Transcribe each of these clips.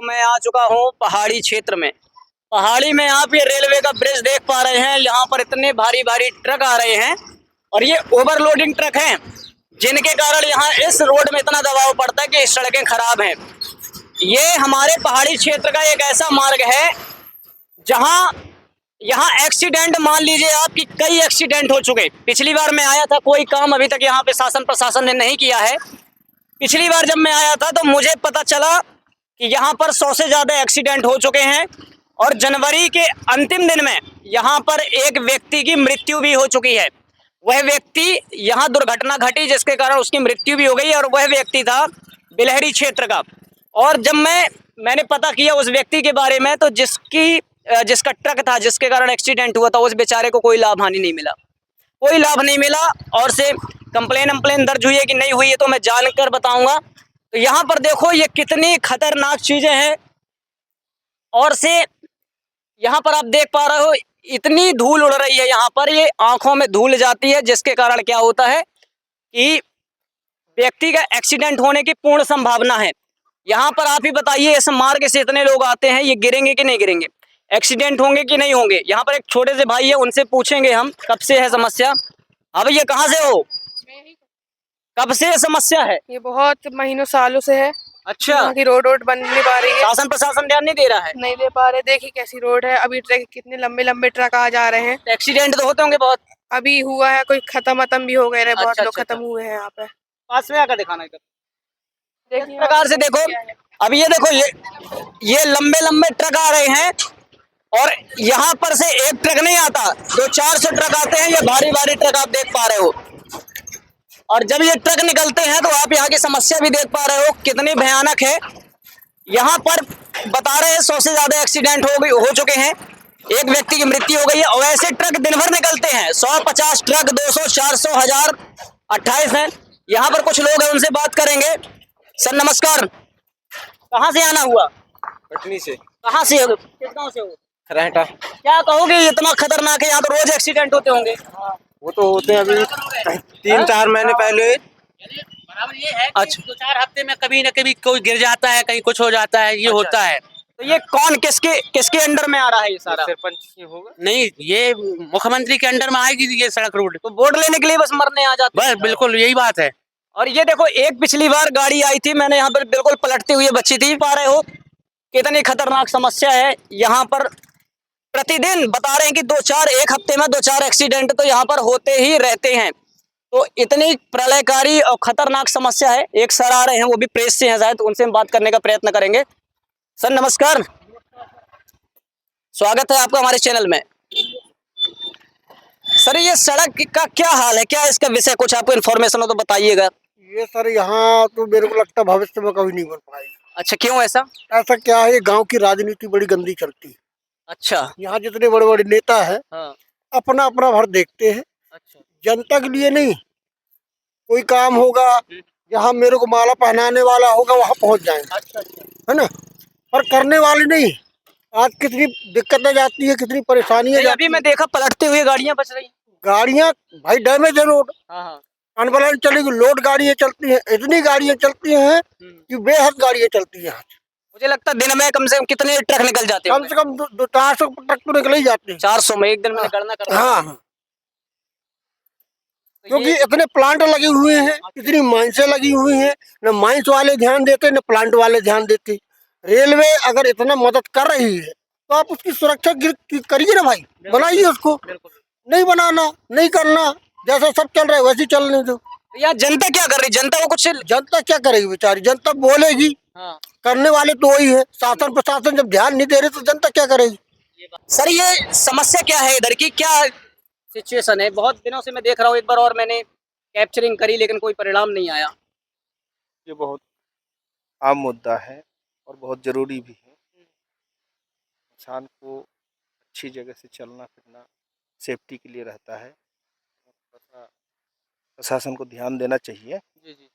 मैं आ चुका हूँ पहाड़ी क्षेत्र में। पहाड़ी में आप ये रेलवे का ब्रिज देख पा रहे हैं। यहाँ पर इतने भारी भारी ट्रक आ रहे हैं और ये ओवरलोडिंग ट्रक हैं, जिनके कारण यहाँ इस रोड में इतना दबाव पड़ता है कि सड़कें खराब हैं। ये हमारे पहाड़ी क्षेत्र का एक ऐसा मार्ग है जहाँ यहाँ एक्सीडेंट, मान लीजिए आप कि कई एक्सीडेंट हो चुके। पिछली बार मैं आया था, कोई काम अभी तक यहाँ पे शासन प्रशासन ने नहीं किया है। पिछली बार जब मैं आया था तो मुझे पता चला कि यहाँ पर 100 से ज़्यादा एक्सीडेंट हो चुके हैं और जनवरी के अंतिम दिन में यहाँ पर एक व्यक्ति की मृत्यु भी हो चुकी है। वह व्यक्ति, यहाँ दुर्घटना घटी जिसके कारण उसकी मृत्यु भी हो गई और वह व्यक्ति था बिलहरी क्षेत्र का। और जब मैंने पता किया उस व्यक्ति के बारे में, तो जिसका ट्रक था जिसके कारण एक्सीडेंट हुआ था, उस बेचारे को कोई लाभ हानि नहीं मिला, कोई लाभ नहीं मिला। और से कंप्लेन दर्ज हुई है कि नहीं हुई है तो मैं जानकर बताऊंगा। तो यहाँ पर देखो ये कितनी खतरनाक चीजें हैं। और से यहाँ पर आप देख पा रहे हो इतनी धूल उड़ रही है यहाँ पर, ये आंखों में धूल जाती है, जिसके कारण क्या होता है कि व्यक्ति का एक्सीडेंट होने की पूर्ण संभावना है। यहाँ पर आप ही बताइए, इस मार्ग से इतने लोग आते हैं, ये गिरेंगे कि नहीं गिरेंगे, एक्सीडेंट होंगे कि नहीं होंगे। यहाँ पर एक छोटे से भाई है, उनसे पूछेंगे हम कब से है समस्या। हाँ भैया, कहाँ से हो? कब से समस्या है? ये बहुत महीनों सालों से है। अच्छा, यहाँ की रोड बन नहीं पा रही है। शासन प्रशासन ध्यान नहीं दे रहा है? नहीं दे पा रहे। देखिए कैसी रोड है, अभी ट्रक कितने लंबे लंबे ट्रक आ जा रहे हैं। एक्सीडेंट तो होते होंगे बहुत। अभी हुआ है, कोई खत्म भी हो गए हैं, बहुत अच्छा, लोग अच्छा, खत्म हुए हैं यहाँ पे। पास में आकर दिखाना इधर। देखिए इस प्रकार से देखो, अभी ये देखो, ये लंबे लंबे ट्रक आ रहे हैं और यहाँ पर से एक ट्रक नहीं आता, 200-400 ट्रक आते हैं। ये भारी भारी ट्रक आप देख पा रहे हो। और जब ये ट्रक निकलते हैं तो आप यहाँ की समस्या भी देख पा रहे हो कितनी भयानक है। यहाँ पर बता रहे हैं 100 से ज्यादा एक्सीडेंट हो चुके हैं, एक व्यक्ति की मृत्यु हो गई है। और ऐसे ट्रक दिन भर निकलते हैं, 150 ट्रक, 200, 400, 1000, 28 है। यहाँ पर कुछ लोग हैं, उनसे बात करेंगे। सर नमस्कार, कहाँ से आना हुआ? कटनी से। कहाँ से हो? किस गाँव से हो? रहटा। क्या कहोगे, इतना खतरनाक है यहाँ तो, रोज एक्सीडेंट होते होंगे? वो तो होते हैं, अभी 3-4 महीने पहले। बराबर ये है कि अच्छा। 2-4 हफ्ते में कभी न कभी कोई गिर जाता है, कहीं कुछ हो जाता है, ये होता है। तो ये कौन किसके अंडर में आ रहा है ये सारा? सरपंच होगा। नहीं, ये मुख्यमंत्री के अंडर में आएगी ये सड़क रोड। तो वोट लेने के लिए बस मरने आ जाते हैं। बस बिल्कुल यही बात है। और ये देखो, एक पिछली बार गाड़ी आई थी, मैंने यहाँ पर बिल्कुल पलटती हुई बच्ची थी। पा रहे हो कितनी खतरनाक समस्या है यहाँ पर। प्रतिदिन बता रहे हैं कि 2-4, एक हफ्ते में 2-4 एक्सीडेंट तो यहाँ पर होते ही रहते हैं। तो इतनी प्रलयकारी और खतरनाक समस्या है। एक सर आ रहे हैं, वो भी प्रेस से हैं शायद, तो उनसे हम बात करने का प्रयत्न करेंगे। सर नमस्कार, स्वागत है आपका हमारे चैनल में। सर ये सड़क का क्या हाल है, क्या इसका विषय कुछ आपको इन्फॉर्मेशन हो तो बताइएगा। ये सर यहाँ तो मेरे को लगता है भविष्य में कभी नहीं बन पाएगा। अच्छा, क्यों ऐसा? ऐसा क्या है, गांव की राजनीति बड़ी गंदी चलती है। अच्छा। यहाँ जितने बड़े बड़े नेता है, हाँ। अपना अपना भर देखते हैं, अच्छा। जनता के लिए नहीं। कोई काम होगा, जहाँ मेरे को माला पहनाने वाला होगा वहाँ पहुँच जाएंगे। अच्छा अच्छा। है ना, पर करने वाले नहीं। आज कितनी दिक्कतें जाती है, कितनी परेशानियां जाती अभी मैं देखा पलटते हुए गाड़ियां बच रही। गाड़ियाँ भाई डैमेज है रोड, हाँ। अनबैलेंस चलेगी, लोड गाड़ियाँ चलती हैं, इतनी गाड़ियाँ चलती हैं कि बेहद गाड़ियाँ चलती हैं यहाँ। मुझे लगता है दिन में कम से कम कितने ट्रक निकल जाते हैं? कम से कम 400 ट्रक तो निकल ही जाते हैं। 400 में एक दिन में गणना कर। हाँ हाँ, क्योंकि इतने प्लांट लगे हुए हैं, इतनी माइंसें लगी हुई हैं, न माइंस वाले ध्यान देते न प्लांट वाले ध्यान देते। रेलवे अगर इतना मदद कर रही है तो आप उसकी सुरक्षा करिए ना भाई, बनाइए उसको। नहीं बनाना, नहीं करना, जैसा सब चल रहा है वैसे चलने दो। यार जनता क्या कर रही? जनता को कुछ, जनता क्या करेगी बेचारी, जनता बोलेगी। हाँ। करने वाले तो वही है, शासन प्रशासन जब ध्यान नहीं दे रहे तो जनता क्या करेगी। सर ये समस्या क्या है इधर की, क्या सिचुएशन है? बहुत दिनों से मैं देख रहा हूँ, एक बार और मैंने कैप्चरिंग करी लेकिन कोई परिणाम नहीं आया। ये बहुत आम मुद्दा है और बहुत जरूरी भी है। इंसान को अच्छी जगह से चलना फिरना सेफ्टी के लिए रहता है। प्रशासन को ध्यान देना चाहिए। जी जी।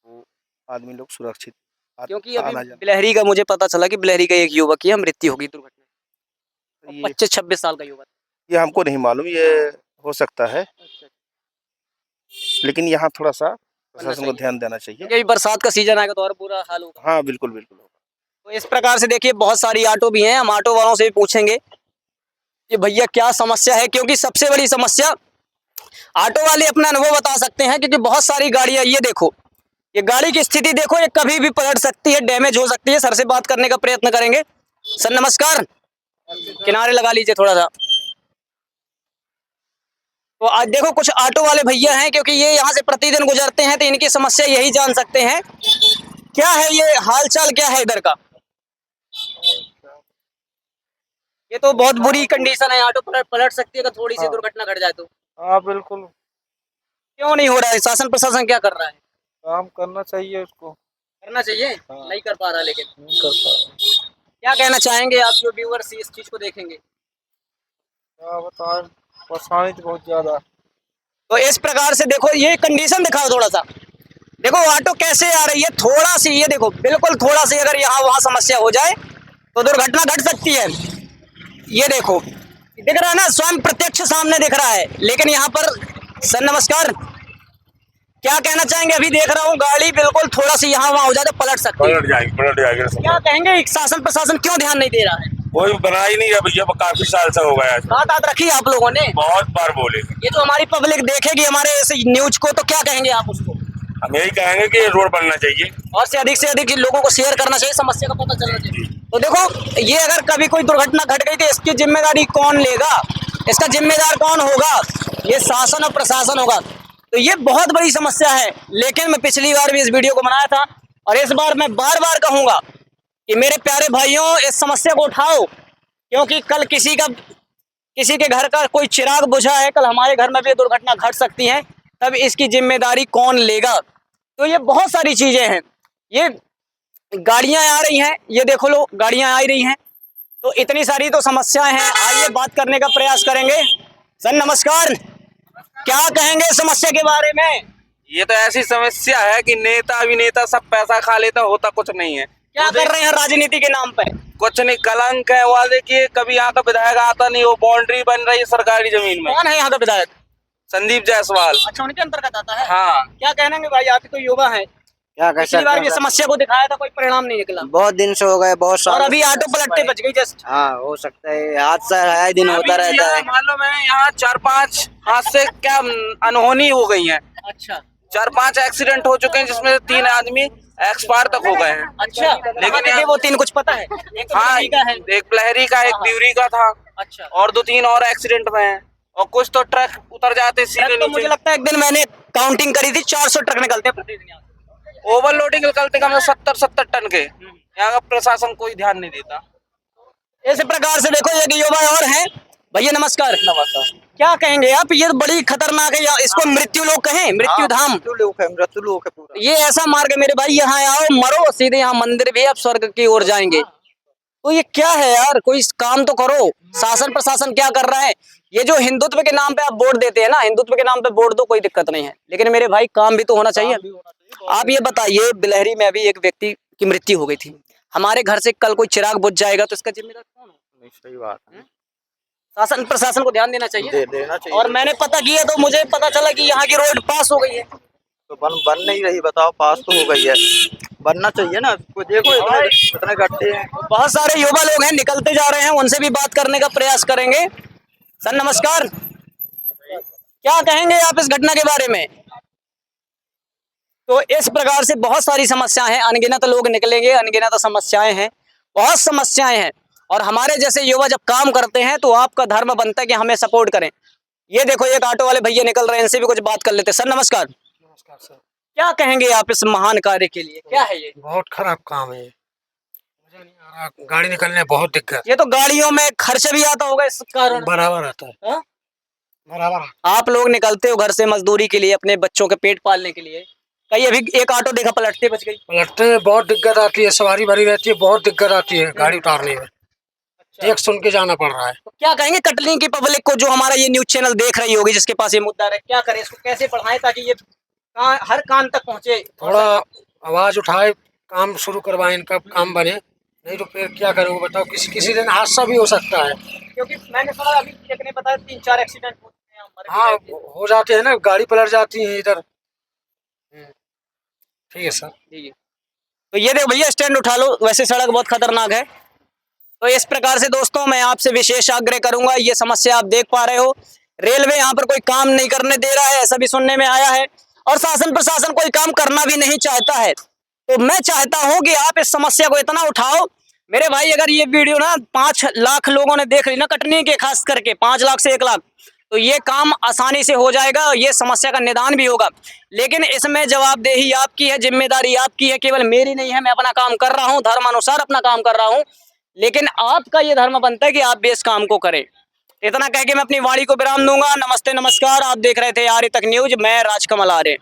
वो आदमी लोग सुरक्षित क्योंकि अभी बिलहरी का मुझे पता चला कि बिलहरी का एक युवक की मृत्यु होगी दुर्घटना में, 25-26 साल का युवक। ये हमको नहीं मालूम, ये हो सकता है। अच्छा। लेकिन यहाँ थोड़ा सा प्रशासन को ध्यान देना चाहिए। क्योंकि बरसात का सीजन आएगा तो और बुरा हाल होगा। हाँ बिल्कुल बिल्कुल होगा। तो इस प्रकार से देखिए बहुत सारी ऑटो भी हैं, हम ऑटो वालों से भी पूछेंगे कि भैया क्या समस्या है, क्योंकि सबसे बड़ी समस्या ऑटो वाले अपना अनुभव बता सकते हैं, क्योंकि बहुत सारी गाड़ियां, ये देखो ये गाड़ी की स्थिति देखो, ये कभी भी पलट सकती है, डैमेज हो सकती है। सर से बात करने का प्रयत्न करेंगे। सर नमस्कार, किनारे लगा लीजिए थोड़ा सा। तो आज देखो कुछ ऑटो वाले भैया हैं, क्योंकि ये यहाँ से प्रतिदिन गुजरते हैं, तो इनकी समस्या यही जान सकते हैं। क्या है ये हालचाल, क्या है इधर का? ये तो बहुत बुरी कंडीशन है, ऑटो पलट सकती है अगर थोड़ी सी दुर्घटना घट जाए तो। हाँ बिल्कुल, क्यों नहीं हो रहा है? शासन प्रशासन क्या कर रहा है? काम करना चाहिए उसको। करना चाहिए, हाँ। नहीं कर पा रहा, लेकिन नहीं कर पा रहा। क्या कहना चाहेंगे आप जो व्यूअर्स इस चीज को देखेंगे? क्या बताएं, परेशानी तो बहुत ज्यादा। तो इस प्रकार से देखो, ये कंडीशन दिखाओ थोड़ा सा, देखो ऑटो कैसे आ रही है, थोड़ा सी ये देखो, बिल्कुल थोड़ा सी अगर यहाँ वहाँ समस्या हो जाए तो दुर्घटना घट सकती है। ये देखो दिख रहा है ना, स्वयं प्रत्यक्ष सामने दिख रहा है। लेकिन यहाँ पर सर नमस्कार, क्या कहना चाहेंगे? अभी देख रहा हूँ गाड़ी बिल्कुल थोड़ा सी यहाँ वहाँ हो जाए तो पलट सकती है। पलट जाएगी। क्या कहेंगे, शासन प्रशासन क्यों ध्यान नहीं दे रहा है? कोई बना ही नहीं है भैया, काफी साल से हो गया। बात रखी आप लोगों ने, बहुत बार बोले। ये तो हमारी पब्लिक देखेगी हमारे इस न्यूज को, तो क्या कहेंगे आप उसको? हम यही कहेंगे कि रोड बनना चाहिए और से अधिक लोगों को शेयर करना चाहिए, समस्या का पता चलना चाहिए। तो देखो ये अगर कभी कोई दुर्घटना घट गई तो इसकी जिम्मेदारी कौन लेगा? इसका जिम्मेदार कौन होगा? ये शासन और प्रशासन होगा। तो ये बहुत बड़ी समस्या है। लेकिन मैं पिछली बार भी इस वीडियो को बनाया था, और इस बार मैं बार बार कहूंगा कि मेरे प्यारे भाइयों इस समस्या को उठाओ, क्योंकि कल किसी के घर का कोई चिराग बुझा है, कल हमारे घर में भी दुर्घटना घट सकती है, तब इसकी जिम्मेदारी कौन लेगा? तो ये बहुत सारी चीजें हैं। ये गाड़ियां आ रही हैं, ये देखो लो गाड़ियां आ रही हैं, तो इतनी सारी तो समस्याएं हैं। आइए बात करने का प्रयास करेंगे। सर नमस्कार, क्या कहेंगे समस्या के बारे में? ये तो ऐसी समस्या है कि नेता अभिनेता सब पैसा खा लेता, होता कुछ नहीं है। क्या कर रहे हैं राजनीति के नाम पे? कुछ नहीं, कलंक है। वहाँ देखिए कभी यहाँ का विधायक आता नहीं, वो बाउंड्री बन रही है सरकारी जमीन में। कौन है यहाँ का विधायक? संदीप जायसवाल। अच्छा, उनके अंतर्गत आता है। हाँ। क्या कहेंगे भाई, आप तो युवा हैं, क्या कह पिछली बार सकते भी समस्या को दिखाया था, कोई परिणाम नहीं निकला। बहुत दिन से हो गए, बहुत और साल। अभी ऑटो पलटते बच गई जस्ट। हाँ हो सकता है, हादसा आए दिन होता रहता है। मालूम है यहाँ 4-5 हादसे क्या अनहोनी हो गई है। अच्छा, 4-5 एक्सीडेंट हो चुके हैं, जिसमें 3 आदमी एक्सपायर तक हो गए हैं। अच्छा, लेकिन वो 3 कुछ पता है? एक तो हाँ, दिल्ली का है। एक ब्लहरी का, एक ब्यूरी का था, अच्छा, और 2-3 और एक्सीडेंट में हैं। और कुछ तो ट्रक उतर जाते सीधे ट्रक तो मुझे नीचे। लगता है एक दिन मैंने काउंटिंग करी थी, 400 ट्रक निकलते हैं प्रतिदिन यहाँ से। ओवरलोडिंग निकलते कम से 70 टन के। यहाँ का प्रशासन कोई ध्यान नहीं देता। इस प्रकार से देखो, एक युवा और हैं। भैया नमस्कार। नमस्कार। क्या कहेंगे आप? ये बड़ी खतरनाक है, या इसको मृत्यु लोक कहें, मृत्यु धाम। मृत्यु लोक है पूरा। ये ऐसा मार्ग है मेरे भाई, यहाँ आओ मरो, सीधे यहाँ मंदिर भी, आप स्वर्ग की ओर जाएंगे। तो ये क्या है यार, कोई काम तो करो। शासन प्रशासन क्या कर रहा है? ये जो हिंदुत्व के नाम पे आप वोट देते हैं ना, हिंदुत्व के नाम पे वोट दो, कोई दिक्कत नहीं है, लेकिन मेरे भाई काम भी तो होना चाहिए। आप ये बताइए, बिलहरी में अभी एक व्यक्ति की मृत्यु हो गई थी, हमारे घर से कल कोई चिराग बुझ जाएगा तो इसका जिम्मेदार कौन होगा? सही बात है, शासन प्रशासन को ध्यान देना चाहिए। देना चाहिए। और मैंने पता किया तो मुझे पता चला कि यहाँ की रोड पास हो गई है। तो बन नहीं रही, बताओ, पास तो हो गई है, बनना चाहिए ना। कोई देखो इतने घटते हैं। बहुत सारे युवा लोग हैं, निकलते जा रहे हैं, उनसे भी बात करने का प्रयास करेंगे। सर नमस्कार, क्या कहेंगे आप इस घटना के बारे में? तो इस प्रकार से बहुत सारी समस्याएं हैं, अनगिनत लोग निकलेंगे, अनगिनत समस्याएं हैं, बहुत समस्याएं हैं। और हमारे जैसे युवा जब काम करते हैं तो आपका धर्म बनता है कि हमें सपोर्ट करें। ये देखो एक ऑटो वाले भैया निकल रहे हैं, इनसे भी कुछ बात कर लेते हैं। सर नमस्कार। नमस्कार सर। क्या कहेंगे आप इस महान कार्य के लिए? क्या है ये? बहुत खराब काम है, मुझे नहीं आ रहा, गाड़ी निकलने में बहुत दिक्कत। ये तो गाड़ियों में खर्च भी आता होगा इस कारण। बराबर आता है। हाँ? बराबर। आप लोग निकलते हो घर से मजदूरी के लिए, अपने बच्चों के पेट पालने के लिए, कहीं अभी एक ऑटो देखा पलटते बच गई। पलटने में बहुत दिक्कत आती है, सवारी भरी रहती है, बहुत दिक्कत आती है गाड़ी उतारने में। देख सुन के जाना पड़ रहा है। तो क्या कहेंगे कटनी की पब्लिक को, जो हमारा ये न्यूज चैनल देख रही होगी, जिसके पास ये मुद्दा है, क्या करें इसको, कैसे पढ़ाएं ताकि ये हर कान तक पहुंचे? थोड़ा आवाज उठाए, काम शुरू करवाएं, इनका काम बने, नहीं तो फिर क्या करें बताओ। किसी दिन हादसा भी हो सकता है, क्योंकि मैंने सुना अभी एक ने बताया 3-4 एक्सीडेंट होते हैं, मर भी हाँ जाते हैं। हो जाते हैं ना, गाड़ी पलट जाती है इधर। ठीक है सर। ठीक है। तो ये देखो भैया, स्टैंड उठा लो, वैसे सड़क बहुत खतरनाक है। तो इस प्रकार से दोस्तों मैं आपसे विशेष आग्रह करूंगा, ये समस्या आप देख पा रहे हो, रेलवे यहाँ पर कोई काम नहीं करने दे रहा है, ऐसा भी सुनने में आया है, और शासन प्रशासन कोई काम करना भी नहीं चाहता है। तो मैं चाहता हूं कि आप इस समस्या को इतना उठाओ मेरे भाई। अगर ये वीडियो ना 5 लाख लोगों ने देख ली ना, कटनी के खास करके 5 लाख से 1 लाख, तो ये काम आसानी से हो जाएगा, ये समस्या का निदान भी होगा। लेकिन इसमें जवाबदेही आपकी है, जिम्मेदारी आपकी है, केवल मेरी नहीं है। मैं अपना काम कर रहा हूँ, धर्मानुसार अपना काम कर रहा हूँ, लेकिन आपका ये धर्म बनता है कि आप भी इस काम को करें। इतना कह के मैं अपनी वाणी को विराम दूंगा। नमस्ते नमस्कार, आप देख रहे थे आर्य तक न्यूज, मैं राजकमल आर्य।